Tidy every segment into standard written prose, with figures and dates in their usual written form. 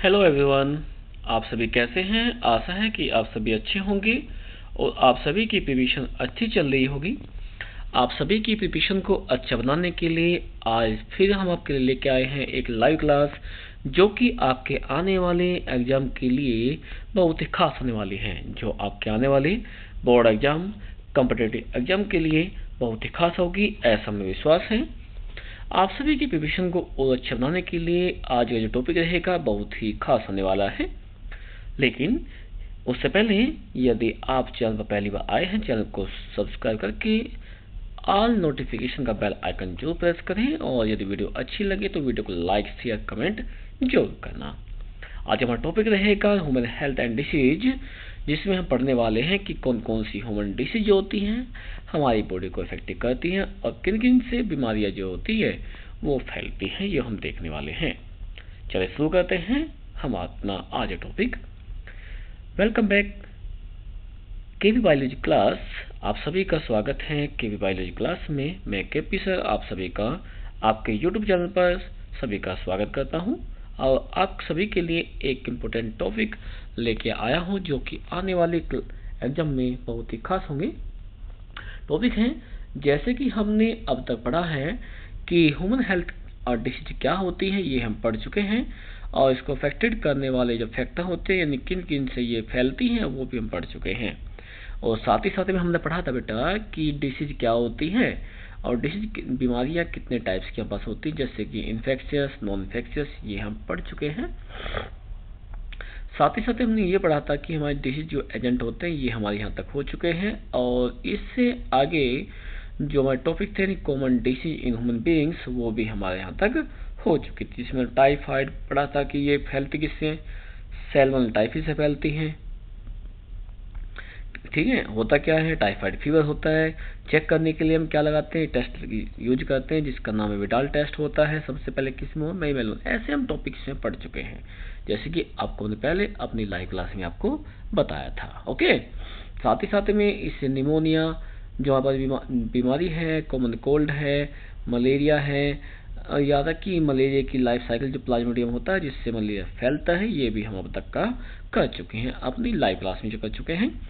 Hello everyone. आप सभी कैसे हैं? आशा है कि आप सभी अच्छे होंगे और आप सभी की प्रिपरेशन अच्छी चल रही होगी। आप सभी की प्रिपरेशन को अच्छा बनाने के लिए आज फिर हम आपके लिए लेके आए हैं एक लाइव क्लास, जो कि आपके आने वाले एग्जाम के लिए बहुत ही खास होने वाली है। जो आपके आने वाले बोर्ड एग्जाम, कॉम्पिटिटिव एग्जाम के लिए बहुत ही खास होगी, ऐसा हमें विश्वास है। आप सभी की प्रिपरेशन को और अच्छा बनाने के लिए आज का जो टॉपिक रहेगा बहुत ही खास होने वाला है। लेकिन उससे पहले यदि आप चैनल पर पहली बार आए हैं, चैनल को सब्सक्राइब करके ऑल नोटिफिकेशन का बेल आइकन जरूर प्रेस करें, और यदि वीडियो अच्छी लगे तो वीडियो को लाइक शेयर कमेंट जरूर करना। आज हमारा टॉपिक रहेगा ह्यूमन हेल्थ एंड डिसीज, जिसमें हम पढ़ने वाले हैं कि कौन कौन सी ह्यूमन डिसीज होती हैं, हमारी बॉडी को इफेक्ट करती हैं, और किन किन से बीमारियां जो होती है वो फैलती हैं, ये हम देखने वाले हैं। चलिए शुरू करते हैं हम अपना आज टॉपिक। वेलकम बैक केवी बायोलॉजी क्लास। आप सभी का स्वागत है केवी बायोलॉजी क्लास में। मैं केपी सर आप सभी का आपके यूट्यूब चैनल पर सभी का स्वागत करता हूं, और आप सभी के लिए एक इम्पोर्टेंट टॉपिक लेके आया हूं, जो कि आने वाले एग्जाम में बहुत ही खास होंगे। टॉपिक है, जैसे कि हमने अब तक पढ़ा है कि ह्यूमन हेल्थ और डिसीज क्या होती है, ये हम पढ़ चुके हैं, और इसको अफेक्टेड करने वाले जो फैक्टर होते हैं, यानी किन किन से ये फैलती हैं, वो भी हम पढ़ चुके हैं। और साथ ही साथ में हमने पढ़ा था बेटा कि डिसीज क्या होती है, और डिसीज बीमारियां कितने टाइप्स के पास होती हैं, जैसे कि इन्फेक्शियस, नॉन इन्फेक्शियस, ये हम पढ़ चुके हैं। साथ ही साथ हमने ये पढ़ा था कि हमारे डिसीज जो एजेंट होते हैं ये हमारे यहाँ तक हो चुके हैं, और इससे आगे जो हमारे टॉपिक थे common disease in human beings, वो भी हमारे यहाँ तक हो चुकी थी। जिसमें टाइफाइड पढ़ा था कि ये फैलती किससे, सैल्मोनेला टाइफी से फैलती है। ठीक है, होता क्या है, टाइफाइड फीवर होता है। चेक करने के लिए हम क्या लगाते हैं, टेस्ट यूज करते हैं, जिसका नाम है विडाल टेस्ट होता है। सबसे पहले किस में, मई मेलून। ऐसे हम टॉपिक्स में पढ़ चुके हैं, जैसे कि आपको मैंने पहले अपनी लाइव क्लास में आपको बताया था। ओके, साथ ही साथ में इससे निमोनिया जो हमारी बीमारी है, कॉमन कोल्ड है, मलेरिया है, याद है कि मलेरिया की लाइफ साइकिल जो प्लाज्मोडियम होता है जिससे मलेरिया फैलता है, ये भी हम अब तक का कर चुके हैं अपनी लाइव क्लास में जो कर चुके हैं।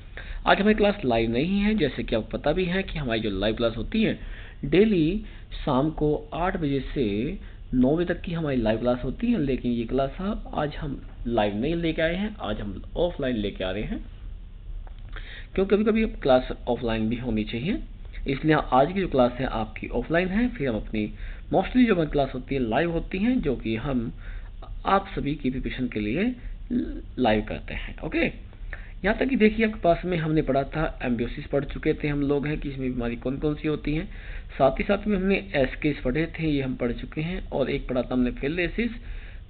आज हमारी क्लास लाइव नहीं है, जैसे कि आपको पता भी है कि हमारी जो लाइव क्लास होती है डेली शाम को 8 बजे से 9 बजे तक की हमारी लाइव क्लास होती है। लेकिन ये क्लास आज हम लाइव नहीं लेके आए हैं, आज हम ऑफलाइन लेके आ रहे हैं, क्योंकि कभी कभी क्लास ऑफलाइन भी होनी चाहिए। इसलिए आज की जो क्लास है आपकी ऑफलाइन है, फिर हम अपनी मोस्टली जो हमारी क्लास होती है लाइव होती हैं, जो कि हम आप सभी की प्रिपरेशन के लिए लाइव करते हैं। ओके, यहाँ तक कि देखिए आपके पास में हमने पढ़ा था एम्ब्योसिस पढ़ चुके थे हम लोग हैं कि इसमें बीमारी कौन कौन सी होती हैं। साथ ही साथ में हमने एस्केस पढ़े थे, ये हम पढ़ चुके हैं, और एक पढ़ा था हमने फिलेसिस।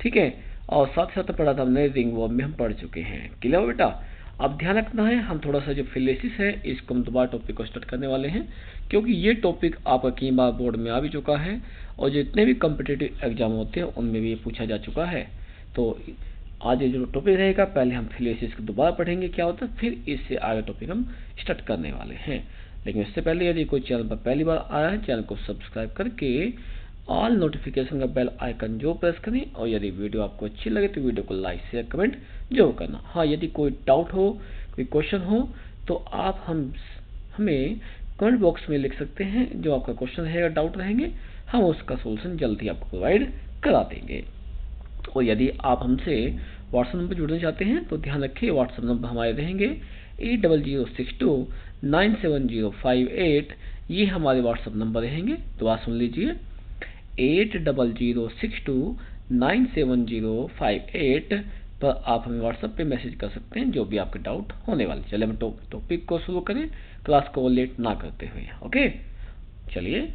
ठीक है, और साथ ही साथ पढ़ा था हमने रिंगवॉर्म में हम पढ़ चुके हैं। क्लियर हो बेटा? अब ध्यान रखना है, हम थोड़ा सा जो फिलेसिस है इसको हम दोबारा टॉपिक को स्टार्ट करने वाले हैं, क्योंकि ये टॉपिक आपका कई बार बोर्ड में आ भी चुका है, और जितने भी कॉम्पिटिटिव एग्जाम होते हैं उनमें भी ये पूछा जा चुका है। तो आज ये जो टॉपिक रहेगा, पहले हम फिलेसिस को दोबारा पढ़ेंगे क्या होता है, फिर इससे आगे टॉपिक हम स्टार्ट करने वाले हैं। लेकिन इससे पहले यदि कोई चैनल पर पहली बार आया है, चैनल को सब्सक्राइब करके ऑल नोटिफिकेशन का बेल आइकन जो प्रेस करें, और यदि वीडियो आपको अच्छी लगे तो वीडियो को लाइक शेयर कमेंट जरूर करना। हाँ, यदि कोई डाउट हो, कोई क्वेश्चन हो, तो आप हमें कमेंट बॉक्स में लिख सकते हैं। जो आपका क्वेश्चन है या डाउट रहेंगे, हम उसका सोल्यूशन जल्दी आपको प्रोवाइड करा देंगे। और यदि आप हमसे व्हाट्सएप नंबर जुड़ना चाहते हैं तो ध्यान रखिए, व्हाट्सएप नंबर हमारे रहेंगे 8006297058। ये हमारे व्हाट्सएप नंबर रहेंगे, तो आप सुन लीजिए 8006297058 पर आप हमें व्हाट्सएप पे मैसेज कर सकते हैं जो भी आपके डाउट होने वाले। चलिए हम टॉपिक को शुरू करें, क्लास को लेट ना करते हुए। ओके, चलिए।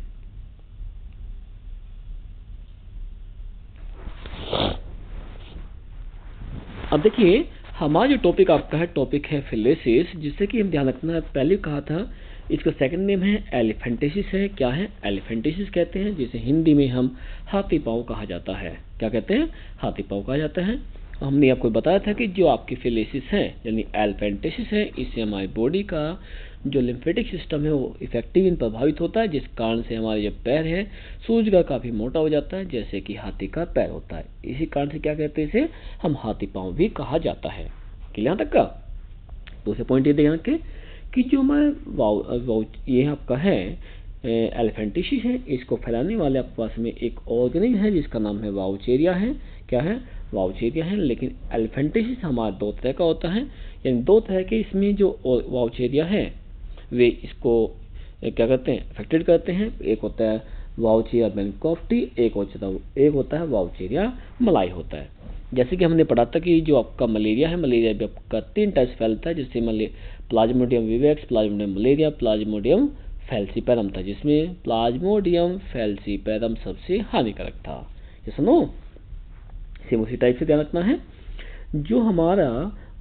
अब देखिए, हमारा जो टॉपिक आपका है, टॉपिक है फिलेसिस, जिससे कि हम ध्यान रखना है, पहले कहा था इसका सेकंड नेम है एलिफेंटेसिस है। क्या है? एलिफेंटेसिस कहते हैं, जिसे हिंदी में हम हाथी पाँव कहा जाता है। क्या कहते हैं? हाथी पाँव कहा जाता है। हमने आपको बताया था कि जो आपकी फिलेसिस है यानी एल्फेंटेसिस है, इससे हमारी बॉडी का जो लिम्फेटिक सिस्टम है वो इफेक्टिव प्रभावित होता है, जिस कारण से हमारे जो पैर है सूज का काफ़ी मोटा हो जाता है, जैसे कि हाथी का पैर होता है। इसी कारण से क्या कहते हैं, इसे हम हाथी पाँव भी कहा जाता है। कि यहाँ तक का दूसरे पॉइंट ये ध्यान रखें कि जो हमारे ये आपका है एलिफेंटिसिस है, इसको फैलाने वाले आपके पास में एक ऑर्गेनिज्म है जिसका नाम है वाउचेरिया है। क्या है, वाउचेरिया है। लेकिन एलिफेंटिसिस हमारा दो तरह का होता है, यानी दो तरह के इसमें जो वाउचेरिया है वे इसको क्या करते हैं, अफेक्टेड करते हैं। एक होता है वाउचेरिया बेनिकोफ्टी, एक होता है वाउचेरिया मलाई होता है। जैसे कि हमने पढ़ा था कि जो आपका मलेरिया है, मलेरिया भी आपका 3 टाइप फैलता है, जैसे Plasmodium vivax, Plasmodium malaria, Plasmodium falciparum था, जिसमें प्लाज्मोडियम फैल्सीपैरम सबसे हानिकारक था। ये सुनो, सेम उसी टाइप से ध्यान रखना है। जो हमारा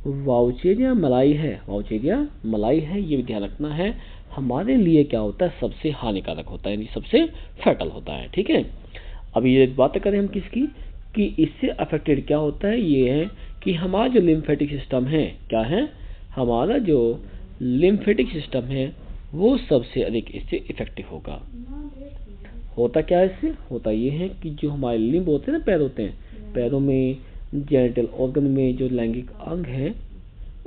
वाउचेरिया मलाई है, ये भी ध्यान रखना है, हमारे लिए क्या होता है, सबसे हानिकारक होता है, यानी सबसे फैटल होता है। ठीक है, अब ये बात करें हम किसकी, कि इससे अफेक्टेड क्या होता है, ये है कि हमारा जो लिम्फेटिक सिस्टम है, क्या है, हमारा जो लिम्फेटिक सिस्टम है वो सबसे अधिक इससे इफेक्टिव होगा। होता क्या है इससे, होता ये है कि जो हमारे लिम्ब होते हैं ना, पैर होते हैं, पैरों में जेनिटल ऑर्गन में जो लैंगिक अंग है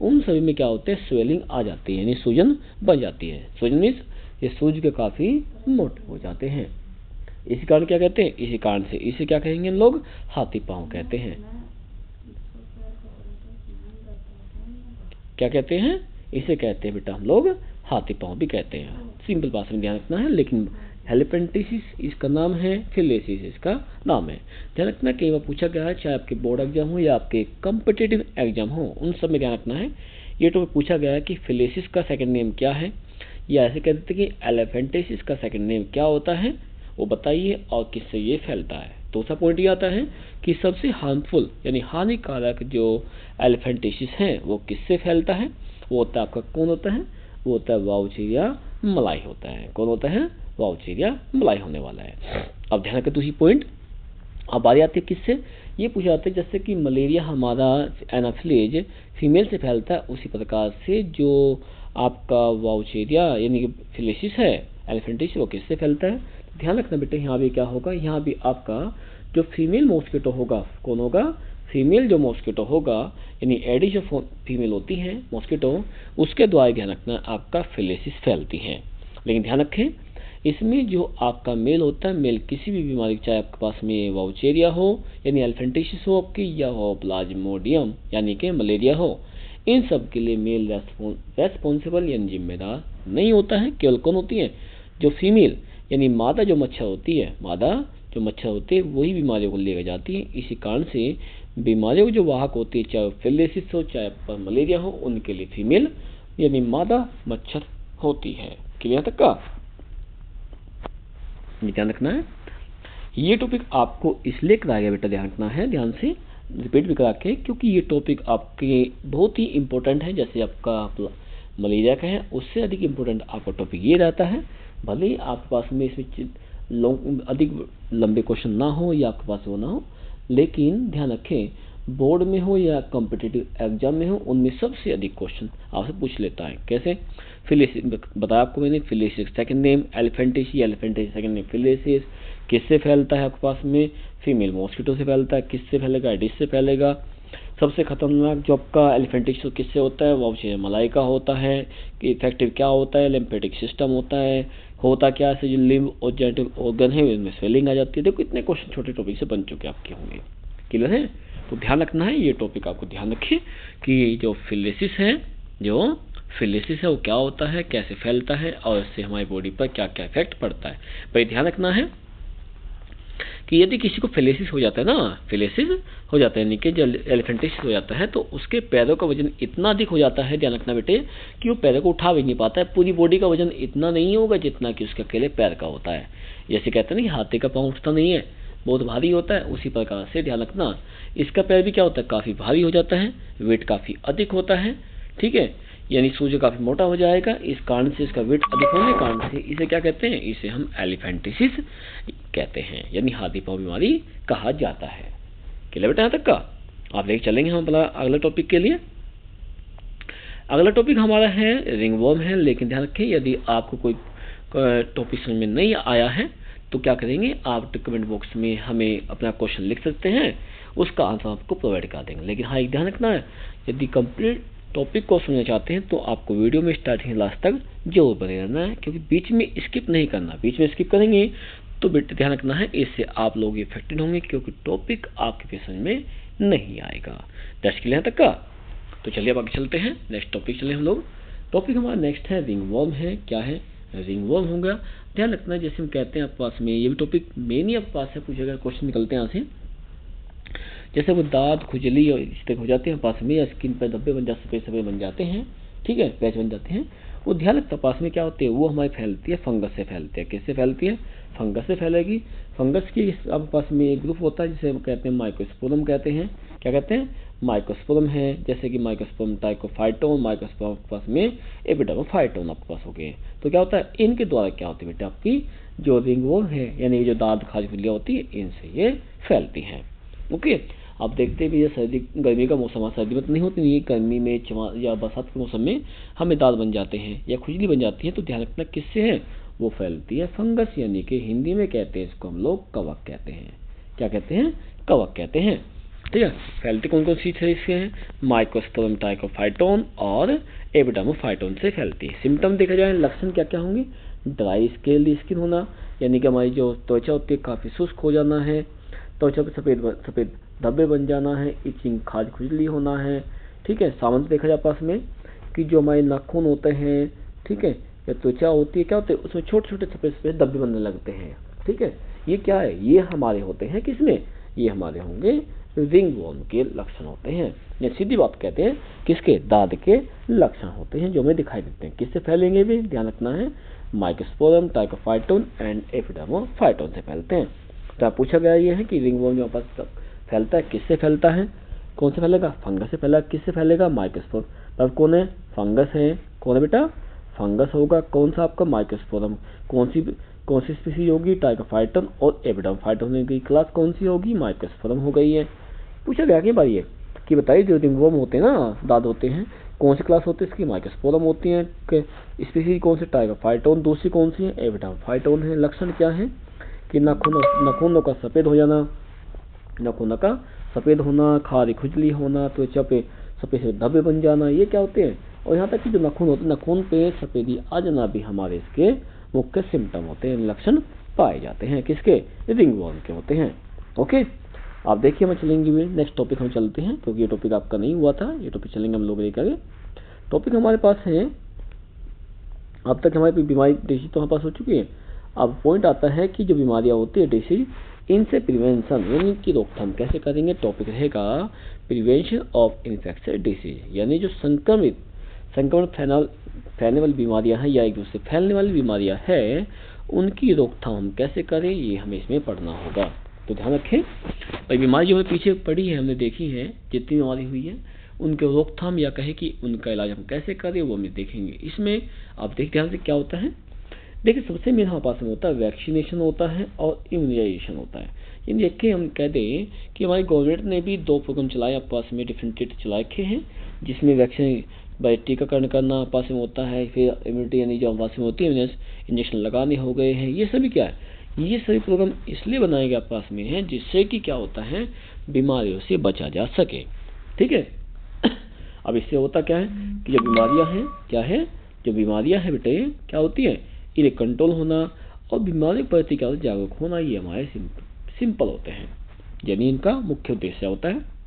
उन सभी में क्या होते हैं, स्वेलिंग आ जाती है, यानी सूजन बन जाती है। सूजन मीन्स ये सूज के काफ़ी मोटे हो जाते हैं। इसी कारण क्या कहते हैं, इसी कारण से इसे क्या कहेंगे हम लोग, हाथी पाँव कहते हैं। क्या कहते हैं, इसे कहते हैं बेटा हम लोग हाथी पाँव भी कहते हैं। सिंपल भाषा में ध्यान रखना है। लेकिन एलिफेंटिसिस इसका नाम है, फिलेसिस इसका नाम है। ध्यान रखना, कई बार पूछा गया है, चाहे आपके बोर्ड एग्जाम हो या आपके कॉम्पिटिटिव एग्जाम हो, उन सब में ध्यान रखना है। ये तो पूछा गया है कि फिलेसिस का सेकंड नेम क्या है, या ऐसे कहते हैं कि एलिफेंटिसिस का सेकंड नेम क्या होता है, वो बताइए और किससे ये फैलता है। दूसरा पॉइंट ये आता है कि सबसे हार्मफुल यानी हानिकारक जो एलिफेंटिसिस है वो किससे फैलता है, वो होता है आपका, कौन होता है, वो होता है वाउचेरिया मलाई होता है। कौन होता है, वाउचेरिया मलाई होने वाला है। अब ध्यान रखें दूसरी पॉइंट। अब बारी आती है किससे, ये पूछा जाता है जैसे कि मलेरिया हमारा एनाफिलेज फीमेल से फैलता है, उसी प्रकार से जो आपका वाउचेरिया यानी कि फिलेसिस है, एलिफेंटिसिस, वो किससे फैलता है। ध्यान रखना बेटे, यहाँ भी क्या होगा, यहाँ भी आपका जो फीमेल मॉस्किटो होगा, कौन होगा, फीमेल जो मॉस्किटो होगा, यानी एडिस जो फीमेल होती है मॉस्किटो, उसके द्वारा ध्यान रखना आपका फिलेसिस फैलती है। लेकिन ध्यान रखें, इसमें जो आपका मेल होता है, मेल किसी भी बीमारी, चाहे आपके पास में वाउचेरिया हो यानी एलिफेंटिसिस हो आपकी, या हो प्लाज्मोडियम यानी कि मलेरिया हो, इन सब के लिए मेल रेस्पॉन्सिबल यानी जिम्मेदार नहीं होता है। केवल कौन होती है, जो फीमेल यानी मादा जो मच्छर होती है, वही बीमारियों को लेकर जाती है। इसी कारण से बीमारियों की जो वाहक होती है, चाहे फिलेसिस हो चाहे मलेरिया हो, उनके लिए फीमेल यानी मादा मच्छर होती है। क्लियर तक का ध्यान रखना है। ये टॉपिक आपको इसलिए कराया गया बेटा, ध्यान रखना है, ध्यान से रिपीट भी करा के, क्योंकि ये टॉपिक आपके बहुत ही इंपॉर्टेंट है। जैसे आपका मलेरिया का है, उससे अधिक इंपॉर्टेंट आपका टॉपिक ये रहता है। भले ही आपके पास में इसमें अधिक लंबे क्वेश्चन ना हो या आपके पास वो ना हो, लेकिन ध्यान रखें, बोर्ड में हो या कॉम्पिटिटिव एग्जाम में हो, उनमें सबसे अधिक क्वेश्चन आपसे पूछ लेता है। कैसे, फिलेसिस बताया आपको मैंने, फिलेसिस सेकंड नेम एलिफेंटिसिस सेकंड नेम फिलेसिस, किससे फैलता है आपके पास में, फीमेल मॉस्किटो से फैलता है, किससे फैलेगा, एडिस से फैलेगा। सबसे खतरनाक जो आपका एलिफेंटिसिस किससे होता है, वाउचेरिया मलाई का होता है। कि इफेक्टिव क्या होता है, लिम्फेटिक सिस्टम होता है। होता क्या है, जो लिम्ब और जेनिटल ऑर्गन है उनमें स्वेलिंग आ जाती है। देखो इतने क्वेश्चन छोटे टॉपिक से बन चुके आपके होंगे। क्लियर है, तो ध्यान रखना है, ये टॉपिक आपको ध्यान रखिए कि जो फिलेसिस है वो क्या होता है, कैसे फैलता है और इससे हमारी बॉडी पर क्या क्या इफेक्ट पड़ता है। भाई ध्यान रखना है कि यदि किसी को फिलेसिस हो जाता है ना, फिलेसिस हो जाता है यानी कि जो एलिफेंटिसिस हो जाता है, तो उसके पैरों का वजन इतना अधिक हो जाता है, ध्यान रखना बेटे, कि वो पैरों को उठा भी नहीं पाता है। पूरी बॉडी का वजन इतना नहीं होगा जितना कि उसके अकेले पैर का होता है। जैसे कहते हैं ना कि हाथी का पाँव उठता नहीं है, बहुत भारी होता है, उसी प्रकार से ध्यान रखना इसका पैर भी क्या होता है, काफ़ी भारी हो जाता है, वेट काफ़ी अधिक होता है। ठीक है, यानी सूज काफ़ी मोटा हो जाएगा। इस कारण से, इसका वेट अधिक होने के कारण से इसे क्या कहते हैं, इसे हम एलिफेंटिसिस कहते हैं, यानी हाथी पाँव बीमारी कहा जाता है। क्लियर बेटा यहाँ तक का। आप लेके चलेंगे हम अपना अगले टॉपिक के लिए। अगला टॉपिक हमारा है रिंगवर्म है, लेकिन ध्यान रखें यदि आपको कोई टॉपिक समझ में नहीं आया है तो क्या करेंगे, आप कमेंट बॉक्स में हमें अपना क्वेश्चन लिख सकते हैं, उसका आंसर आपको प्रोवाइड कर देंगे। लेकिन हाँ एक ध्यान रखना है, यदि कंप्लीट टॉपिक को समझना चाहते हैं तो आपको वीडियो में स्टार्टिंग से लास्ट तक जरूर बने रहना है, क्योंकि बीच में स्किप नहीं करना। बीच में स्किप करेंगे तो बेटा ध्यान रखना है, इससे आप लोग इफेक्टेड होंगे, क्योंकि टॉपिक आपके समझ में नहीं आएगा। दैट्स क्लियर तक का। तो चलिए अब आगे चलते हैं, नेक्स्ट टॉपिक चले हम लोग। टॉपिक हमारा नेक्स्ट है रिंगवर्म है। क्या है, रिंगवर्म होगा। ध्यान रखना है, जैसे हम कहते हैं आपके पास में ये भी टॉपिक मेन ही आपके पास है, पूछेगा क्वेश्चन निकलते हैं यहाँ से। जैसे वो दांत खुजली और इस तरह हो जाते हैं पास में, या स्किन पर धब्बे बन जाते, सफेद सफेद बन जाते हैं, ठीक है, पैच बन जाते हैं, वो ध्यान रखता पास में क्या होते हैं, वो हमारी फैलती है फंगस से फैलती है। किससे फैलती है, फंगस से फैलेगी। फंगस की आपके पास में एक ग्रुप होता है जिसे हम कहते हैं माइकोस्पोरम कहते हैं। क्या कहते हैं, माइकोस्पोरम है। जैसे कि माइकोस्पोरम टाइकोफाइटोन, माइकोस्पोरम के पास में एपिडर्मोफाइटोन आपके पास हो गए। तो क्या होता है, इनके द्वारा क्या होती है बेटा, आपकी जो रिंगवर्म है यानी जो दांत खाज खुजलियाँ होती है, इनसे ये फैलती हैं। ओके, आप देखते भी ये सर्दी गर्मी का मौसम है, सर्दी में तो नहीं होती, नहीं गर्मी में या बरसात के मौसम में हमें दांत बन जाते हैं या खुजली बन जाती है, तो ध्यान रखना किससे है, वो फैलती है फंगस, यानी कि हिंदी में कहते हैं इसको हम लोग कवक कहते हैं। क्या कहते हैं, कवक कहते हैं। ठीक है, फैलती कौन कौन सी तरह से हैं, माइकोस्पोरम टाइकोफाइटोन और एपिडर्मोफाइटोन से फैलती है। सिम्टम देखा जाए, लक्षण क्या क्या होंगे, ड्राई स्केली स्किन होना, यानी कि हमारी जो त्वचा होती है काफ़ी शुष्क हो जाना है, त्वचा पे सफ़ेद सफ़ेद धब्बे बन जाना है, इचिंग खाज खुजली होना है। ठीक है, सामान्य देखा जाए पास में कि जो हमारे नाखून होते हैं, ठीक है, या त्वचा होती है, क्या होते हैं उसमें छोटे छोटे सफ़ेद सफ़ेद धब्बे बनने लगते हैं। ठीक है, ये क्या है, ये हमारे होते हैं किसमें, ये हमारे होंगे रिंगवर्म के लक्षण होते हैं, या सीधी बात कहते हैं किसके, दांत के लक्षण होते हैं जो हमें दिखाई देते हैं। किससे फैलेंगे भी ध्यान रखना है, माइकोस्पोरम टाइकोफाइटोन एंड एपिडर्मोफाइटोन से फैलते हैं। तो पूछा गया ये है कि रिंगवर्म जो पास फैलता है, किससे फैलता है, कौन से फैलेगा, फंगस से फैलेगा। किससे फैलेगा, माइकोस्पोरम। तब कौन है, फंगस है। कौन है बेटा, फंगस होगा। कौन सा आपका, माइकोस्पोरम। कौन सी स्पीसीज होगी, टाइकोफाइटोन और एपिडर्मोफाइटोन की क्लास कौन सी होगी, माइकोस्पोरम हो गई है। पूछा गया कि भाई ये कि बताइए जो रिंगवर्म होते हैं ना, दांत होते हैं, कौन सी क्लास होती है इसकी, माइकोस्पोरम होती है। स्पीसीज कौन सी, टाइकोफाइटोन। दूसरी कौन सी है, एपिडर्मोफाइटोन है। लक्षण क्या है कि नाखूनों का सफ़ेद हो जाना, नाखूनों का सफ़ेद होना, खारी खुजली होना, त्वचा पे सफ़ेद धब्बे बन जाना, ये क्या होते हैं। और यहाँ तक कि जो नाखून होते हैं, नाखून पे सफ़ेदी आ जाना भी हमारे इसके मुख्य सिम्टम होते हैं, लक्षण पाए जाते हैं किसके, रिंगवर्म के होते हैं। ओके, आप देखिए हम चलेंगे नेक्स्ट टॉपिक हम चलते हैं, क्योंकि ये टॉपिक आपका नहीं हुआ था, ये टॉपिक चलेंगे हम लोग लेकर। टॉपिक हमारे पास है, अब तक हमारी बीमारी डिसीज तो हमारे पास हो चुकी है। अब पॉइंट आता है कि जो बीमारियां होती है डिसीज, इनसे प्रिवेंशन यानी कि रोकथाम कैसे करेंगे। टॉपिक रहेगा प्रिवेंशन ऑफ इन्फेक्शन डिसीज, यानी जो संक्रमण फैलने वाली बीमारियां हैं या एक दूसरे फैलने वाली बीमारियां हैं, उनकी रोकथाम हम कैसे करें, ये हमें इसमें पढ़ना होगा। तो ध्यान रखें, और बीमारी जो हमें पीछे पड़ी है, हमने देखी है जितनी बीमारी हुई है, उनके रोकथाम या कहे कि उनका इलाज हम कैसे करें, वो हम देखेंगे। इसमें आप देख ध्यान से क्या होता है, देखिए सबसे मेन हमारे पास में होता है वैक्सीनेशन होता है और इम्यूनाइजेशन होता है। यानी देखिए हम कह दें कि हमारी गवर्नमेंट ने भी 2 प्रोग्राम चलाए आपके पास में, डिफरेंट चला रखे हैं, जिसमें वैक्सीन बाय टीकाकरण करना पास में होता है, फिर इम्यूनिटी यानी जो पास में होती है इंजेक्शन लगाने हो गए हैं। ये सभी क्या है, ये सभी प्रोग्राम इसलिए बनाए गए पास में हैं जिससे कि क्या होता है, बीमारियों से बचा जा सके। ठीक है, अब इससे होता क्या है कि जो बीमारियां हैं, क्या है, जो बीमारियां हैं बेटे क्या होती है, इन्हें कंट्रोल होना और बीमारी के प्रति क्या जागरूक होना, ये हमारे सिंपल होते हैं, यानी इनका मुख्य उद्देश्य होता है।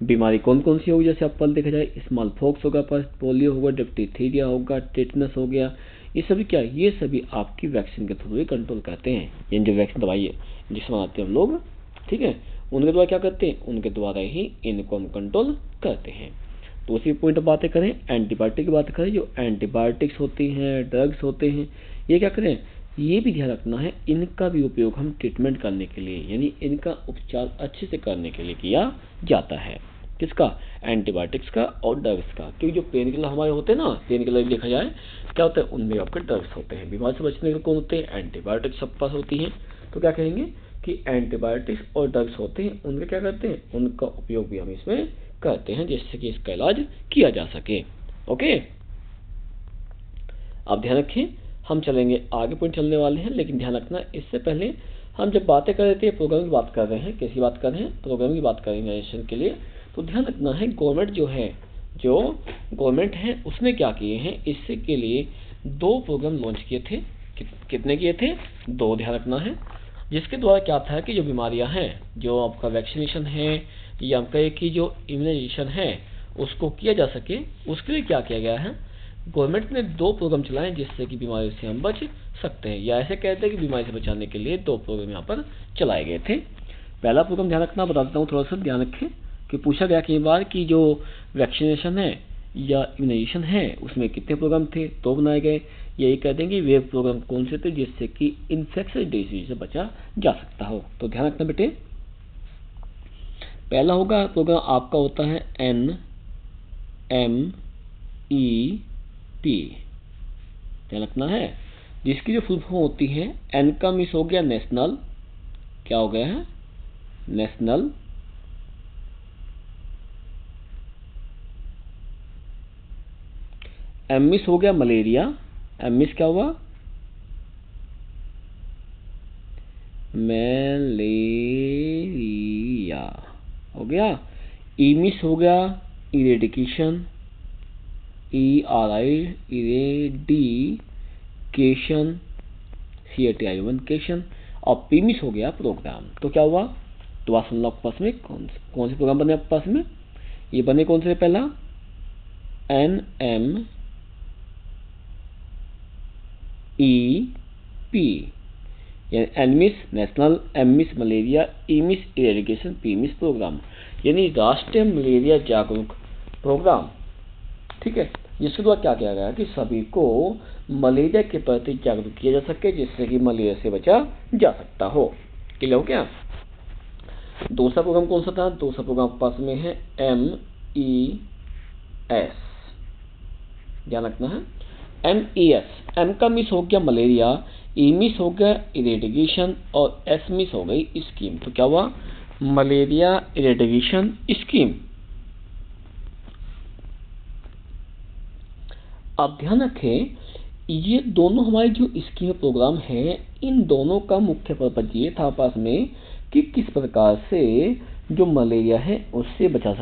बीमारी कौन कौन सी होगी, जैसे आप पल देखा जाए, स्मॉल पॉक्स होगा, पोलियो होगा, डिप्थीरिया होगा, टेटनस हो गया, ये सभी क्या है, ये सभी आपकी वैक्सीन के थ्रू ही कंट्रोल करते हैं। यानी जो वैक्सीन दवाई है इंजेक्शन बनाते हैं हम लोग, ठीक है, उनके द्वारा क्या करते हैं, उनके द्वारा ही इनको हम कंट्रोल करते हैं। तो उसी पॉइंट पर बातें करें, एंटीबायोटिक की बात करें, जो एंटीबायोटिक्स होती हैं, ड्रग्स होते हैं, ये क्या करें, ये भी ध्यान रखना है, इनका भी उपयोग हम ट्रीटमेंट करने के लिए यानी इनका उपचार अच्छे से करने के लिए किया जाता है। किसका, एंटीबायोटिक्स का और ड्रग्स का, क्योंकि जो पेन किलर हमारे होते हैं ना, पेन किलर देखा जाए क्या होता है, उनमें आपके ड्रग्स होते हैं। बीमारी से बचने के कौन होते हैं, एंटीबायोटिक्स सब पास होती हैं। तो क्या कहेंगे कि एंटीबायोटिक्स और ड्रग्स होते हैं उनका क्या करते हैं, उनका उपयोग भी हम इसमें करते हैं जिससे कि इसका इलाज किया जा सके। ओके, अब ध्यान रखें, हम चलेंगे आगे पॉइंट चलने वाले हैं, लेकिन ध्यान रखना इससे पहले हम जब बातें कर रहे थे प्रोग्राम की बात कर रहे हैं, किसकी बात कर रहे हैं, प्रोग्राम की बात कर रहे हैं इमेजिनेशन के लिए, तो ध्यान रखना है गवर्नमेंट जो गवर्नमेंट है उसने क्या किए हैं, इससे के लिए 2 प्रोग्राम लॉन्च किए थे। कितने किए थे, 2, ध्यान रखना है, जिसके द्वारा क्या था कि जो बीमारियां हैं, जो आपका वैक्सीनेशन है या हम कहें कि जो इम्यूनाइजेशन है उसको किया जा सके, उसके लिए क्या किया गया है, गवर्नमेंट ने 2 प्रोग्राम चलाए जिससे कि बीमारी से हम बच सकते हैं, या ऐसे कहते हैं कि बीमारी से बचाने के लिए 2 प्रोग्राम यहाँ पर चलाए गए थे। पहला प्रोग्राम ध्यान रखना, बता देता हूँ, थोड़ा सा ध्यान रखें कि पूछा गया कई बार कि जो वैक्सीनेशन है या इम्यूनाइजेशन है उसमें कितने प्रोग्राम थे, 2 बनाए गए। यही कह देंगे वे प्रोग्राम कौन से थे जिससे कि इन्फेक्शियस डिजीज से बचा जा सकता हो। तो ध्यान रखना बेटे, पहला होगा प्रोग्राम आपका होता है NMEP, ध्यान रखना है, जिसकी जो फुल फॉर्म होती है, एन का मिस हो गया नेशनल, क्या हो गया है, नेशनल एम मिस हो गया मलेरिया, एम मिस क्या हुआ, मलेरिया हो गया, ई मिस हो गया इरेडिकेशन, इरेडिकेशन, CATION, और पी मिस हो गया प्रोग्राम। तो क्या हुआ, तो बात सुन लो, आपके पास में कौन से प्रोग्राम बने आपके पास में, ये बने कौन से, पहला NMEP, यानी एनमिस नेशनल, एममिस मलेरिया, ईमिस इरेडिकेशन, पीमिस प्रोग्राम, यानी राष्ट्रीय मलेरिया जागरूक प्रोग्राम। ठीक है, जिसके द्वारा क्या किया गया कि सभी को मलेरिया के प्रति जागरूक किया जा सके जिससे कि मलेरिया से बचा जा सकता हो। क्लियर हो क्या। दूसरा प्रोग्राम कौन सा था, दूसरा प्रोग्राम पास में है MES, ध्यान रखना है, MES, एम का मिस हो गया मलेरिया, ई मिस हो गया इरेडिकेशन और एस मिस हो गई स्कीम। तो क्या हुआ, मलेरिया इरेडिकेशन स्कीम। आप ध्यान रखें, ये दोनों हमारी जो स्कीम प्रोग्राम है, इन दोनों का मुख्य पर्पज ये था पास में कि किस प्रकार से जो मलेरिया है उससे बचा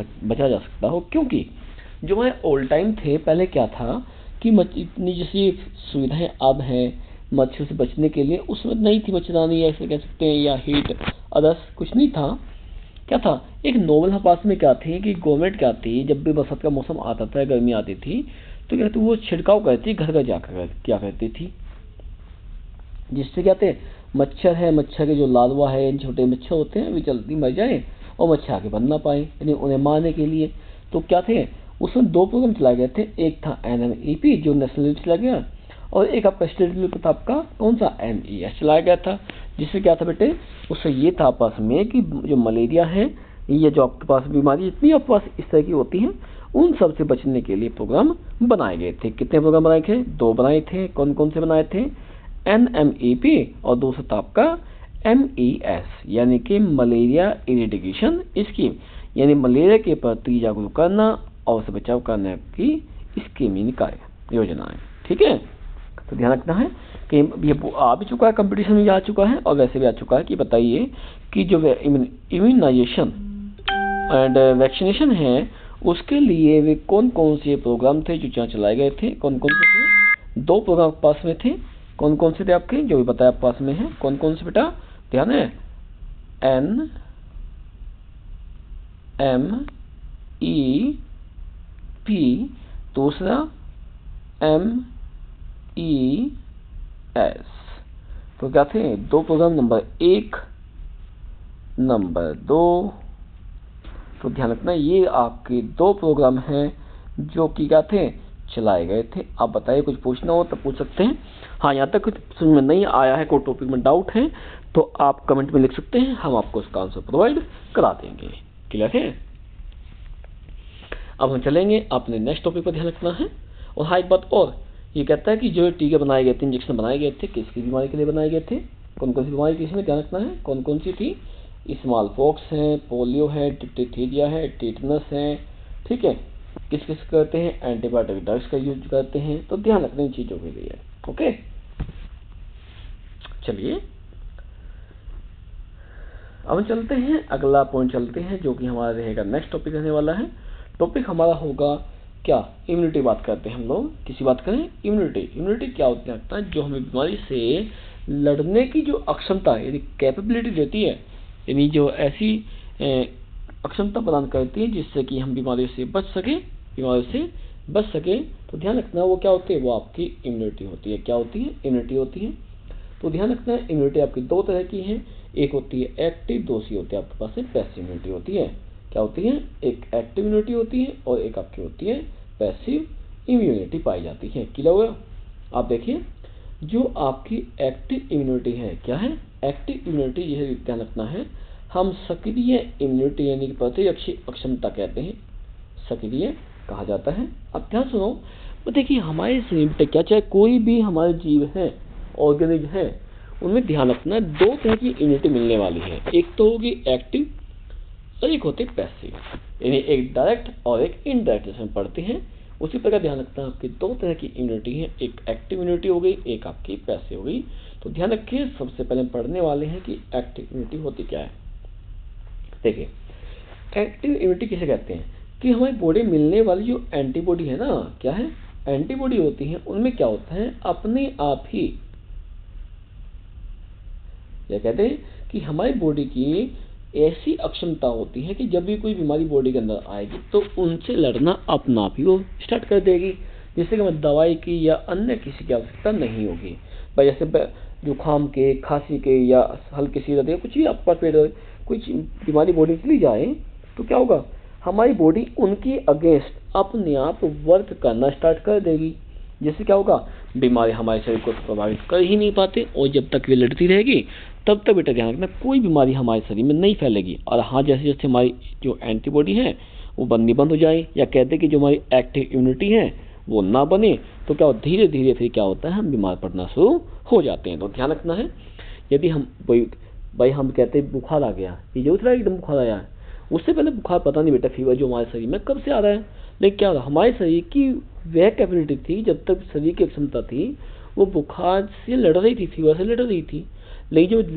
जा सकता हो। क्योंकि जो हमारे ओल्ड टाइम थे, पहले क्या था कि इतनी जैसी सुविधाएं अब हैं मच्छर से बचने के लिए, उसमें नहीं थी मच्छरदानी, ऐसे कह सकते हैं, या हीट अदर्स कुछ नहीं था। क्या था, एक नॉर्मल पास में क्या थी कि गवर्नमेंट क्या थी, जब भी बरसात का मौसम आता था, गर्मी आती थी, तो क्या वो छिड़काव करती घर घर जाकर क्या करती थी, जिससे क्या थे मच्छर है, मच्छर के जो लार्वा है, छोटे मच्छर होते हैं वे जल्दी मर जाए और मच्छर आगे बन ना पाए, यानी उन्हें मारने के लिए। तो क्या थे, उसमें 2 प्रोग्राम चलाए गए थे, एक था NMEP जो नेशनल लेवल चला गया, और एक आपका स्टेट लेवल पर आपका कौन सा MES चलाया गया था। जिससे क्या था बेटे, उससे ये था आपस में कि जो मलेरिया है, ये जो आपके पास बीमारी जितनी आपके पास इस तरह की होती हैं, उन सब से बचने के लिए प्रोग्राम बनाए गए थे। कितने प्रोग्राम बनाए थे, 2 बनाए थे। कौन कौन से बनाए थे, NMEP और दूसरा था आपका MES, यानी कि मलेरिया इरेडिकेशन स्कीम, यानी मलेरिया के प्रति जागरूक करना और उसे बचाव करने की स्कीम योजनाएं। ठीक है, तो ध्यान रखना है कि ये आ भी चुका है, कंपटीशन में आ चुका है और वैसे भी आ चुका है कि बताइए कि जो इम्यूनाइजेशन एंड वैक्सीनेशन है उसके लिए वे कौन कौन से प्रोग्राम थे जो जहाँ चलाए गए थे, कौन कौन से थे, 2 प्रोग्राम पास में थे। कौन कौन से थे आपके, जो भी बताया पास में है, कौन कौन से बेटा, ध्यान है, NMEP, दूसरा MES। तो क्या थे, 2 प्रोग्राम, नंबर 1, नंबर 2। तो ध्यान रखना ये आपके 2 प्रोग्राम हैं जो कि क्या थे, चलाए गए थे। आप बताइए, कुछ पूछना हो तो पूछ सकते हैं। हाँ, यहाँ तक कुछ समझ में नहीं आया है, कोई टॉपिक में डाउट है तो आप कमेंट में लिख सकते हैं, हम आपको उसका आंसर प्रोवाइड करा देंगे। क्लियर है। अब हम चलेंगे अपने नेक्स्ट टॉपिक पर ध्यान रखना है। और हाँ, एक बात और, ये कहता है कि जो टीके बनाए गए थे, इंजेक्शन बनाए गए थे, किसकी बीमारी के लिए बनाए गए थे, कौन कौन सी बीमारी थी इसमें ध्यान रखना है, कौन कौन सी थी, स्मॉल पॉक्स है, पोलियो है, डिप्थीरिया है, टेटनस है, ठीक है। किस किस करते हैं, एंटीबायोटिक ड्रग्स का यूज करते हैं, तो ध्यान रखने इन चीज़ों के लिए। ओके, चलिए अब चलते हैं अगला पॉइंट चलते हैं, जो कि हमारा रहेगा नेक्स्ट टॉपिक रहने वाला है। टॉपिक हमारा होगा क्या, इम्यूनिटी बात करते हैं हम लोग। किसी बात करें, इम्यूनिटी। इम्यूनिटी क्या होता है, जो हमें बीमारी से लड़ने की जो अक्षमता यानी कैपेबिलिटी देती है, यानी जो ऐसी अक्षमता प्रदान करती है जिससे कि हम बीमारी से बच सके, तो ध्यान रखना वो क्या होती है, वो आपकी इम्यूनिटी होती है। क्या होती है, इम्यूनिटी होती है। तो ध्यान रखना है इम्यूनिटी आपकी दो तरह की है, एक होती है एक्टिव, दूसरी होती है आपके पास में पैसिव इम्यूनिटी होती है। क्या होती है, एक एक्टिव इम्यूनिटी होती है और एक आपकी होती है पैसिव इम्यूनिटी पाई जाती है। क्लियर होगा। आप देखिए जो आपकी एक्टिव इम्यूनिटी है, क्या है एक्टिव इम्यूनिटी, यह ध्यान रखना है हम सक्रिय इम्यूनिटी यानी कि प्रतिरक्षी अक्षमता कहते हैं, सक्रिय कहा जाता है। अब ध्यान सुनो, तो देखिए हमारे शरीर में क्या, चाहे कोई भी हमारे जीव है, ऑर्गेनिज्म है, उनमें ध्यान रखना दो तरह की इम्यूनिटी मिलने वाली है, एक तो होगी एक्टिव और एक होती है पैसिव, यानी एक डायरेक्ट और एक इनडायरेक्ट जिसमें पढ़ते हैं। उसी प्रकार ध्यान रखना आपकी दो तरह की इम्यूनिटी है, एक एक्टिव इम्यूनिटी हो गई, एक आपकी पैसिव हो गई। तो ध्यान रखिए सबसे पहले पढ़ने वाले हैं कि एक्टिव इम्यूनिटी होती क्या है। देखिए एक्टिव इम्यूनिटी किसे कहते हैं, कि हमारी बॉडी मिलने वाली जो एंटीबॉडी है ना, क्या है एंटीबॉडी होती है, उनमें क्या होता है अपने आप ही, क्या कहते हैं कि हमारी बॉडी की ऐसी अक्षमता होती है कि जब भी कोई बीमारी बॉडी के अंदर आएगी तो उनसे लड़ना अपना आप ही वो स्टार्ट कर देगी, जिससे कि हमें दवाई की या अन्य किसी की आवश्यकता नहीं होगी। भाई जैसे जुकाम के, खांसी के या हल्की सी दर्द या कुछ भी आपका पेट कुछ बीमारी बॉडी चली जाए तो क्या होगा, हमारी बॉडी उनकी अगेंस्ट अपने आप वर्क करना स्टार्ट कर देगी, जिससे क्या होगा बीमारी हमारे शरीर को प्रभावित कर ही नहीं पाते, और जब तक वे लड़ती रहेगी तब तक बेटा ध्यान रखना कोई बीमारी हमारे शरीर में नहीं फैलेगी। और हाँ, जैसे जैसे हमारी जो एंटीबॉडी है वो बननी बंद हो जाए, या कहते कि जो हमारी एक्टिव इम्यूनिटी है वो ना बने, तो क्या धीरे धीरे फिर क्या होता है हम बीमार पड़ना शुरू हो जाते हैं। तो ध्यान रखना है, यदि हम भाई हम कहते हैं बुखार आ गया, ये जरूर था एकदम बुखार आया है, उससे पहले बुखार पता नहीं बेटा फीवर जो हमारे शरीर में कब से आ रहा है, लेकिन क्या हमारे शरीर की वह कैपेबिलिटी थी, जब तक शरीर की क्षमता थी वो बुखार से लड़ रही थी, फीवर से लड़ रही थी, लेकिन जो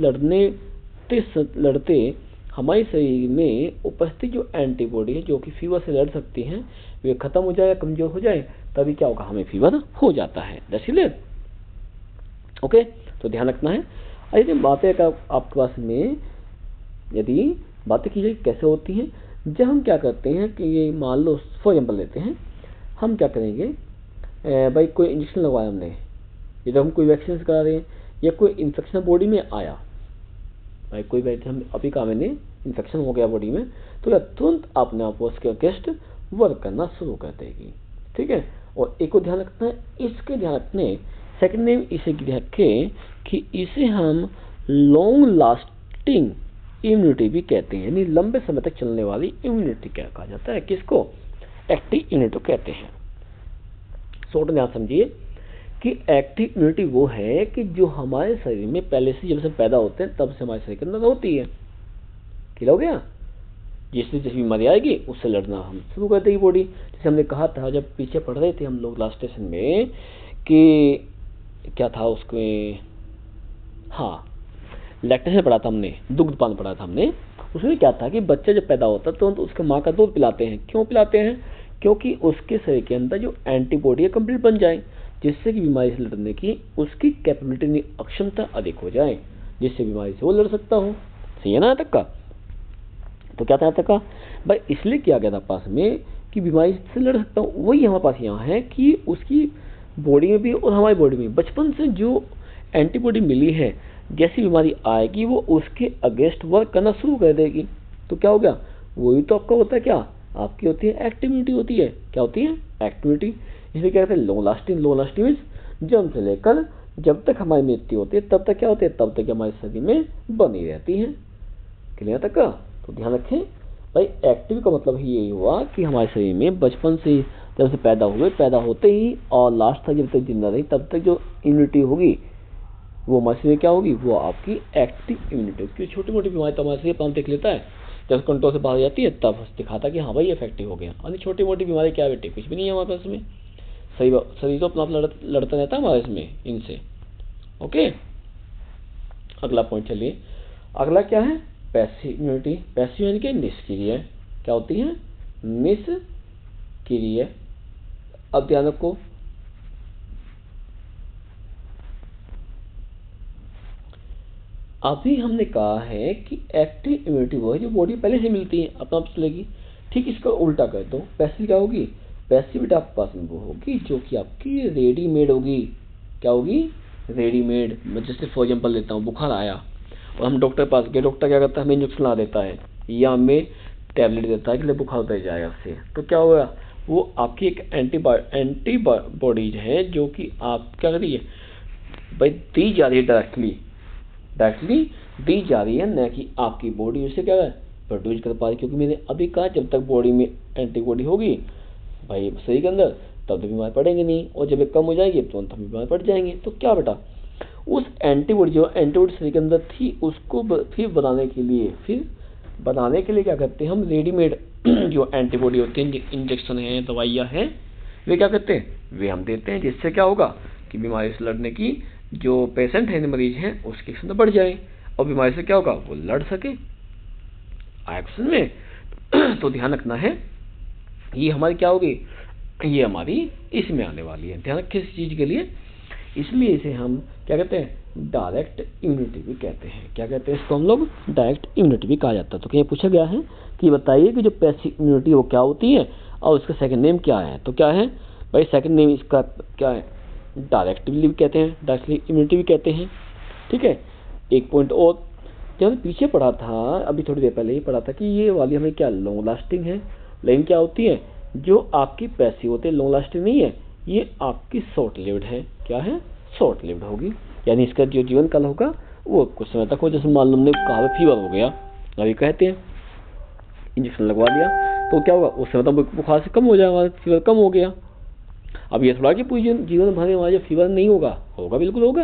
लड़ते हमारे शरीर में उपस्थित जो एंटीबॉडी है जो कि फीवर से लड़ सकती हैं, वे खत्म हो जाए, कमजोर हो जाए, तभी क्या होगा हमें फीवर हो जाता है। इसीलिए ओके, तो ध्यान रखना है। यदि बातें का आपके पास में यदि बातें की जाए कैसे होती हैं, जब हम क्या करते हैं कि ये मान लो फॉर एग्जाम्पल लेते हैं, हम क्या करेंगे भाई कोई इंजेक्शन लगवाया हमने, जब हम कोई वैक्सीन करा रहे हैं या कोई इन्फेक्शन बॉडी में आया, भाई कोई वैसे हम अभी कहा मैंने इन्फेक्शन हो गया बॉडी में, तो यह तुरंत अपने आप उसके अगेंस्ट वर्क करना शुरू कर देगी, ठीक है। और एक को ध्यान रखना है, इसके ध्यान रखने सेकंड नेम इसे रखें कि इसे हम लॉन्ग लास्टिंग इम्यूनिटी भी कहते हैं, यानी लंबे समय तक चलने वाली इम्यूनिटी क्या कहा जाता है, किसको एक्टिव इम्यूनिटी कहते हैं। शॉर्ट में आप समझिए कि एक्टिव इम्यूनिटी वो है कि जो हमारे शरीर में पहले से जब से पैदा होते हैं तब से हमारे शरीर के अंदर होती है। क्लियर हो गया, जिससे जैसी बीमारी आएगी उससे लड़ना हम शुरू कर देगी बॉडी। जैसे हमने कहा था जब पीछे पढ़ रहे थे हम लोग लास्ट सेशन में कि क्या था उसमें, हाँ लैक्टेशन पढ़ा था हमने, दुग्धपान पढ़ा था हमने। उसमें क्या था कि बच्चा जब पैदा होता है तो उसके माँ का दूध पिलाते हैं। क्यों पिलाते हैं, क्योंकि उसके शरीर के अंदर जो एंटीबॉडी है कंप्लीट बन जाए, जिससे कि बीमारी से लड़ने की उसकी कैपेबिलिटी अक्षमता अधिक हो जाए, जिससे बीमारी से वो लड़ सकता हो। सही है ना यहाँ तक का। तो क्या था यहाँ तक का भाई, इसलिए किया गया था पास में कि बीमारी से लड़ सकता हूँ, वही हमारे पास यहाँ है कि उसकी बॉडी में भी और हमारी बॉडी में बचपन से जो एंटीबॉडी मिली है, जैसी बीमारी आएगी वो उसके अगेंस्ट वर्क करना शुरू कर देगी। तो क्या हो गया, वही तो आपका होता है, क्या आपकी होती है एक्टिविटी होती है। क्या होती है एक्टिविटी, इसलिए क्या कहते हैं long lasting. Long lasting means जन्म से लेकर जब तक हमारी मृत्यु होती है तब तक क्या होती है, तब तक हमारे शरीर में बनी रहती है। क्लियर तक का। तो ध्यान रखें भाई, एक्टिव का मतलब ही यही हुआ कि हमारे शरीर में बचपन से जब से पैदा हुए, पैदा होते ही और लास्ट तक जब तक जिंदा रही तब तक जो इम्यूनिटी होगी वो हमारे शरीर क्या होगी, वो आपकी एक्टिव इम्यूनिटी। क्योंकि छोटी मोटी बीमारी तो हमारे शरीर अपना देख लेता है, जब कंट्रोल से बाहर जाती है तब दिखाता कि हाँ भाई इफेक्टिव हो गया। अरे छोटी मोटी बीमारी क्या बेटे, कुछ भी नहीं है हमारे पास में, शरीर तो अपना लड़ता रहता है हमारे इसमें इनसे। ओके, अगला पॉइंट चलिए। अगला क्या है, पैसिव इम्यूनिटी। पैसिव यानी कि निष्क्रिय, क्या होती है, निष्क्रिय। अब ध्यान रखो, अभी हमने कहा है कि एक्टिव इम्यूनिटी वो है जो बॉडी पहले से मिलती है, अपना आप चलेगी। ठीक इसका उल्टा कर दो, पैसिव क्या होगी, पैसिव आपके पास में वो होगी जो कि आपकी रेडीमेड होगी। क्या होगी, रेडीमेड। मैं जैसे फॉर एग्जाम्पल लेता हूँ, बुखार आया और हम डॉक्टर के पास गए, डॉक्टर क्या करता है, हमें इंजेक्शन ला देता है या हमें टैबलेट देता है कि बुखार उतर जाएगा उससे। तो क्या होगा, वो आपकी एक एंटीबॉडीज है जो कि आप क्या कर रही है भाई, दी जा रही है डायरेक्टली दी जा रही है, न कि आपकी बॉडी उसे क्या है प्रोड्यूस कर पा रही। क्योंकि मैंने अभी कहा जब तक बॉडी में एंटीबॉडी होगी भाई शरीर के अंदर, तब तो बीमार पड़ेंगे नहीं, और जब ये कम हो जाएगी तो हम बीमार पड़ जाएंगे। तो क्या बेटा, उस एंटीबॉडी जो एंटीबॉडी शरीर के अंदर थी उसको फिर बनाने के लिए क्या करते हैं हम, रेडीमेड जो एंटीबॉडी होती है, इंजेक्शन है, दवाइयाँ हैं, वे क्या करते हैं, वे हम देते हैं। जिससे क्या होगा कि बीमारी से लड़ने की जो पेशेंट है, मरीज हैं, उसकी क्षमता बढ़ जाए और बीमारी से क्या होगा, वो लड़ सके एक्शन में। तो ध्यान रखना है, ये हमारी क्या होगी, ये हमारी इसमें आने वाली है। ध्यान रखें इस चीज के लिए, इसलिए इसे हम क्या कहते हैं, डायरेक्ट इम्यूनिटी भी कहते हैं। क्या कहते हैं इसको हम लोग, डायरेक्ट इम्यूनिटी भी कहा जाता है। तो कहीं पूछा गया है कि बताइए कि जो पैसिव इम्यूनिटी वो क्या होती है और उसका सेकंड नेम क्या है। तो क्या है भाई, सेकंड नेम इसका क्या है, डायरेक्टली भी कहते हैं, डायरेक्टली इम्यूनिटी भी कहते हैं। ठीक है, एक पॉइंट और, जब हमने पीछे पढ़ा था, अभी थोड़ी देर पहले ही पढ़ा था कि ये वाली हमें क्या लॉन्ग लास्टिंग है, लेकिन क्या होती है जो आपकी पैसिव होती है लॉन्ग लास्टिंग नहीं है, ये आपकी शॉर्ट लिव्ड है। क्या है, शॉर्ट लिव्ड होगी, यानी इसका जो जीवन काल होगा वो कुछ समय तक हो। जैसे मान लो हमने कहा फीवर हो गया, अभी कहते हैं इंजेक्शन लगवा दिया तो क्या होगा, उस समय तक बुखार से कम हो जाएगा, फीवर कम हो गया। अब ये थोड़ा कि पूरी जीवन भर में हमारा जो फीवर नहीं होगा बिल्कुल होगा,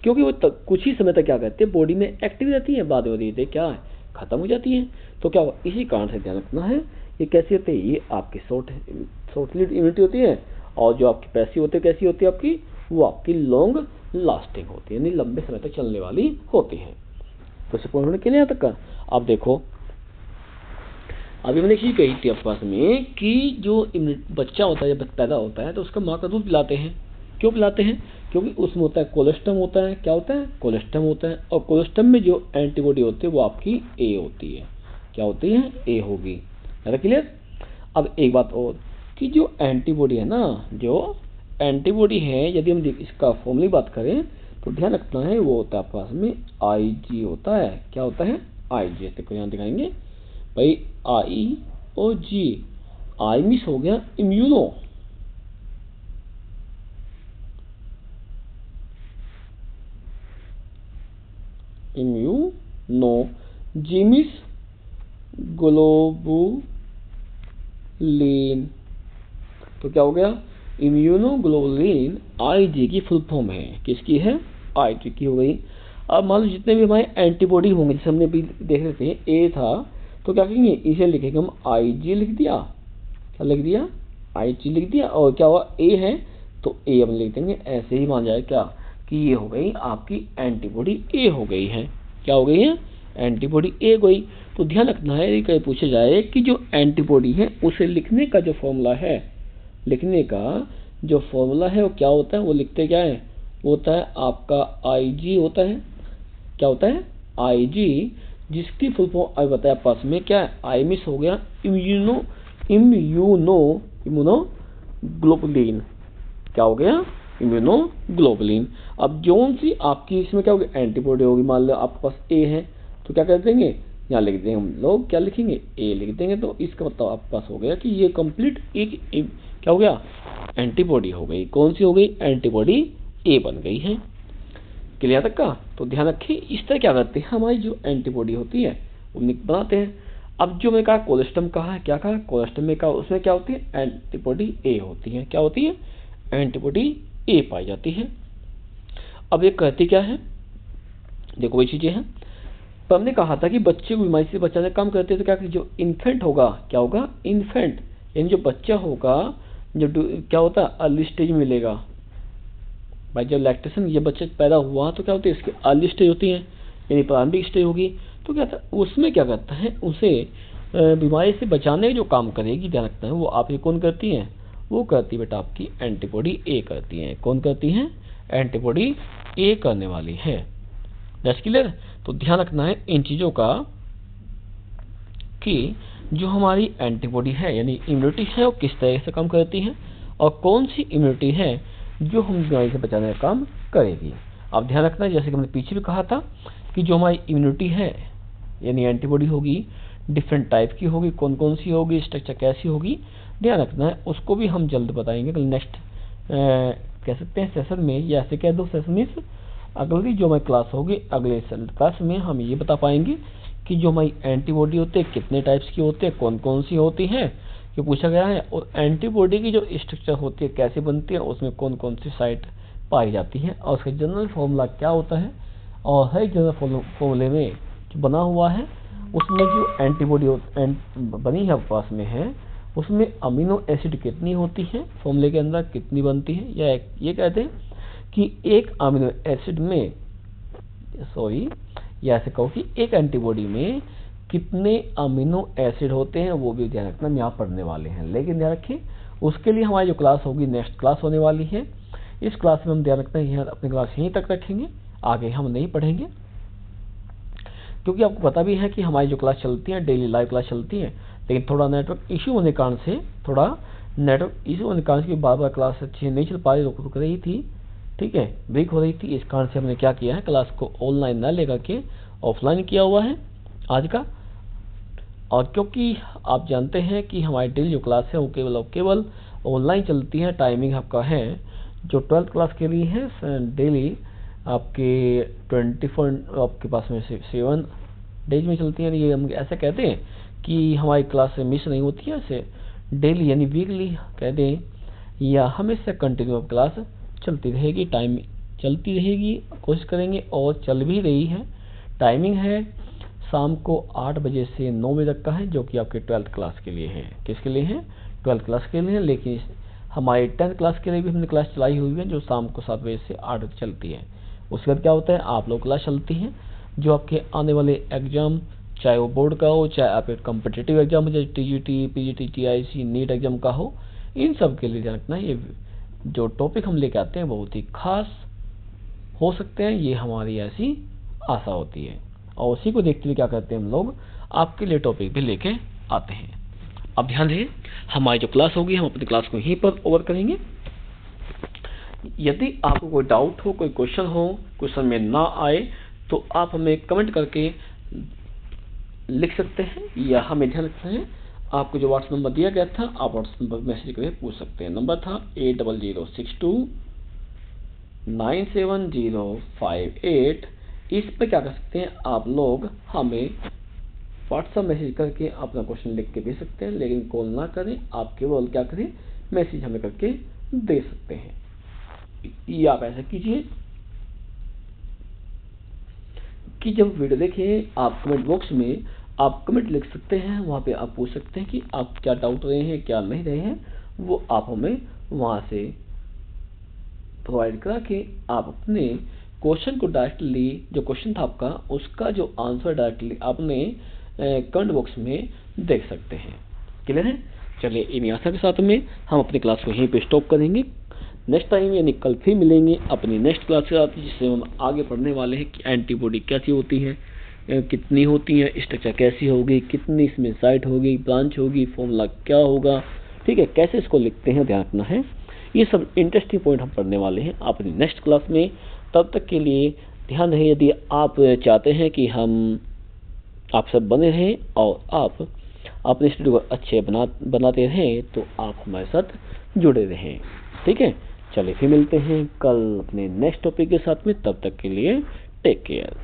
क्योंकि वो कुछ ही समय तक क्या करते हैं बॉडी में एक्टिव रहती है, बाद में धीरे क्या है खत्म हो जाती है। तो क्या होगा, इसी कारण से ध्यान रखना है, ये कैसी होती है, ये आपकी शॉर्ट लिव्ड इम्यूनिटी होती है, और जो आपकी पैसिव होती है कैसी होती है आपकी, वो आपकी लॉन्ग लास्टिंग होती है, यानी लंबे समय तक चलने वाली होती है। तो इसे पूर्ण के लिए यहाँ तक का आप देखो, अभी मैंने चीज कही थी आपके पास में कि जो बच्चा होता है, जब पैदा होता है तो उसका माँ का दूध पिलाते हैं। क्यों पिलाते हैं, क्योंकि उसमें होता है कोलेस्ट्रम होता है। क्या होता है, कोलेस्ट्रम होता है, और कोलेस्ट्रम में जो एंटीबॉडी होती है वो आपकी ए होती है। क्या होती है, ए होगी। क्लियर। अब एक बात और कि जो एंटीबॉडी है ना, जो एंटीबॉडी है, यदि हम इसका फॉर्मूला बात करें तो ध्यान रखना है वो होता है आपके पास में IG होता है। क्या होता है, IG। देखो यहाँ दिखाएंगे भाई, I और G, आई मिस हो गया इम्यूनो, जी मिस ग्लोबुलिन। तो क्या हो गया, इम्यूनोग्लोबुलिन IG की फुल फॉर्म है, किसकी है, IG की हो गई। अब मान लो जितने भी हमारे एंटीबॉडी होंगे, जैसे हमने भी देख रहे थे ए था, तो क्या करेंगे, इसे लिखेंगे हम IG लिख दिया, क्या लिख दिया, IG लिख दिया, और क्या हुआ ए है तो ए हम लिख देंगे। ऐसे ही मान जाए क्या कि ये हो गई आपकी एंटीबॉडी ए हो गई है। क्या हो गई है, एंटीबॉडी ए हो गई। तो ध्यान रखना है, कहीं पूछा जाए कि जो एंटीबॉडी है उसे लिखने का जो फॉर्मूला है, लिखने का जो फॉर्मूला है वो क्या होता है, वो लिखते क्या है, वो होता है आपका IG होता है। क्या होता है, IG, जिसकी फुल फॉर्म अभी बताया पास में क्या है, आई मिस हो गया इम्यूनोग्लोबुलिन। क्या हो गया, इम्यूनोग्लोबुलिन। अब जोन सी आपकी इसमें क्या होगी, एंटीबॉडी होगी। मान लो आपके पास ए है तो क्या कर देंगे, यहाँ लिख देंगे हम लोग, क्या लिखेंगे, ए लिख देंगे। तो इसका मतलब आपके पास हो गया कि ये कंप्लीट एक क्या हो गया, एंटीबॉडी हो गई। कौन सी हो गई, एंटीबॉडी ए बन गई है। क्लियर तक का। तो ध्यान रखिए, इस तरह क्या करते हैं, हमारी जो एंटीबॉडी होती है वो बनाते हैं। अब जो मैं कहा कोलेस्ट्रम कहा है, क्या कहा, कोलेस्ट्रम में कहा, उसमें क्या होती है, एंटीबॉडी ए होती है। क्या होती है, एंटीबॉडी ए पाई जाती है। अब ये कहती क्या है, देखो वही चीज़ें हैं। पर हमने कहा था कि बच्चे को बीमारी से बचाने का काम करते हैं, तो क्या कि जो इन्फेंट होगा, क्या होगा, इन्फेंट यानी जो बच्चा होगा, जो क्या होता है, अर्ली स्टेज में मिलेगा भाई। जब लैक्टेशन ये बच्चे पैदा हुआ तो क्या होती है, इसकी अर्ली स्टेज होती है, यानी प्रारंभिक स्टेज होगी। तो क्या था, उसमें क्या करता है, उसे बीमारी से बचाने जो काम करेगी, ध्यान रखना है, वो आप ये कौन करती हैं, वो करती है बेटा आपकी एंटीबॉडी ए करती हैं। कौन करती हैं, एंटीबॉडी ए करने वाली है। That's clear. तो ध्यान रखना है इन चीज़ों का कि जो हमारी एंटीबॉडी है यानी इम्यूनिटी है वो किस तरह से काम करती है, और कौन सी इम्यूनिटी है जो हम बीमारी से बचाने का काम करेगी। अब ध्यान रखना है, जैसे कि हमने पीछे भी कहा था कि जो हमारी इम्यूनिटी है यानी एंटीबॉडी होगी, डिफरेंट टाइप की होगी, कौन कौन सी होगी, स्ट्रक्चर कैसी होगी, ध्यान रखना है। उसको भी हम जल्द बताएंगे कल नेक्स्ट कह सकते हैं सेशन में, या ऐसे कह दो सेशन मीन्स अगली जो हमारी क्लास होगी, अगले क्लास में हम ये बता पाएंगे कि जो हमारी एंटीबॉडी होते हैं कितने टाइप्स की होते हैं, कौन कौन सी होती हैं, ये पूछा गया है। और एंटीबॉडी की जो स्ट्रक्चर होती है कैसे बनती है, उसमें कौन कौन सी साइट पाई जाती है, और उसका जनरल फॉर्मूला क्या होता है, और हर जनरल फॉर्मूले में जो बना हुआ है उसमें जो एंटीबॉडी बनी है पास में है, उसमें अमीनो एसिड कितनी होती है, फॉर्मूले के अंदर कितनी बनती है, या ये कहते हैं कि एक अमीनो एसिड में या ऐसे कहो कि एक एंटीबॉडी में कितने अमीनो एसिड होते हैं, वो भी ध्यान रखना, हम यहाँ पढ़ने वाले हैं। लेकिन ध्यान रखिए उसके लिए हमारी जो क्लास होगी नेक्स्ट क्लास होने वाली है। इस क्लास में हम ध्यान रखना है अपनी क्लास यहीं तक रखेंगे, आगे हम नहीं पढ़ेंगे, क्योंकि आपको पता भी है कि हमारी जो क्लास चलती है डेली लाइव क्लास चलती है, लेकिन थोड़ा नेटवर्क इशू होने के कारण से बार बार क्लास अच्छी नहीं चल पा रही, रुक रही थी, ठीक है, ब्रेक हो रही थी। इस कारण से हमने क्या किया है, क्लास को ऑनलाइन ना लेकर के ऑफलाइन किया हुआ है आज का। और क्योंकि आप जानते हैं कि हमारी डेली जो क्लास है वो केवल ऑनलाइन चलती है, टाइमिंग आपका है जो 12th क्लास के लिए है डेली आपके 24 आपके पास में 7 डेज में चलती है। ये हम ऐसे कहते हैं कि हमारी क्लास मिस नहीं होती है, ऐसे डेली यानी वीकली कह दें, या हमेशा कंटिन्यू क्लास चलती रहेगी, टाइम चलती रहेगी, कोशिश करेंगे, और चल भी रही है। टाइमिंग है शाम को 8 बजे से 9 बजे तक का है, जो कि आपके 12th क्लास के लिए है। किसके लिए है, 12th क्लास के लिए है। लेकिन हमारी 10th क्लास के लिए भी हमने क्लास चलाई हुई है, जो शाम को 7 बजे से 8 बजे चलती है। उसके बाद क्या होता है, आप लोग क्लास चलती है जो आपके आने वाले एग्जाम, चाहे वो बोर्ड का हो, चाहे आपके कॉम्पिटिटिव एग्जाम हो, जैसे TGT, PGT, TIC, NEET exam का हो, इन सब के लिए ध्यान रखना है। ये जो टॉपिक हम लेके आते हैं बहुत ही खास हो सकते हैं, ये हमारी ऐसी आशा होती है, और उसी को देखते हुए क्या करते हैं हम लोग आपके लिए टॉपिक भी लेके आते हैं। अब ध्यान रहे, हमारी जो क्लास होगी हम अपनी क्लास को यहीं पर ओवर करेंगे। यदि आपको कोई डाउट हो, कोई क्वेश्चन हो, क्वेश्चन में ना आए, तो आप हमें कमेंट करके लिख सकते हैं, या हमें ध्यान रखना है आपको जो व्हाट्सएप नंबर दिया गया था, आप व्हाट्सएप नंबर मैसेज करके पूछ सकते हैं। नंबर था 8006297058। इस पे क्या कर सकते हैं, आप लोग हमें व्हाट्सएप मैसेज करके अपना क्वेश्चन लिख के भेज सकते हैं, लेकिन कॉल ना करें, आप केवल क्या करें, मैसेज हमें करके दे सकते हैं। ये आप ऐसा कीजिए कि जब वीडियो देखें आप कमेंट बॉक्स में आप कमेंट लिख सकते हैं, वहाँ पे आप पूछ सकते हैं कि आप क्या डाउट रहे हैं, क्या नहीं रहे हैं, वो आप हमें वहाँ से प्रोवाइड करा के आप अपने क्वेश्चन को डायरेक्टली, जो क्वेश्चन था आपका उसका जो आंसर डायरेक्टली आपने कमेंट बॉक्स में देख सकते हैं। क्लियर है। चलिए इन आशा के साथ में हम अपनी क्लास को यहीं पे स्टॉप करेंगे। नेक्स्ट टाइम यानी कल फिर मिलेंगे अपनी नेक्स्ट क्लास के साथ, जिससे हम आगे पढ़ने वाले हैं कि एंटीबॉडी कैसी होती है, कितनी होती है, स्ट्रक्चर कैसी होगी, कितनी इसमें साइट होगी, ब्रांच होगी, फॉर्मूला क्या होगा, ठीक है, कैसे इसको लिखते हैं, ध्यान रखना है। ये सब इंटरेस्टिंग पॉइंट हम पढ़ने वाले हैं अपनी नेक्स्ट क्लास में। तब तक के लिए ध्यान रहे, यदि आप चाहते हैं कि हम आप सब बने रहें और आप अपने स्टूडियो को अच्छे बनाते रहें, तो आप हमारे साथ जुड़े रहें, ठीक है। चलिए फिर मिलते हैं कल अपने नेक्स्ट टॉपिक के साथ में, तब तक के लिए टेक केयर।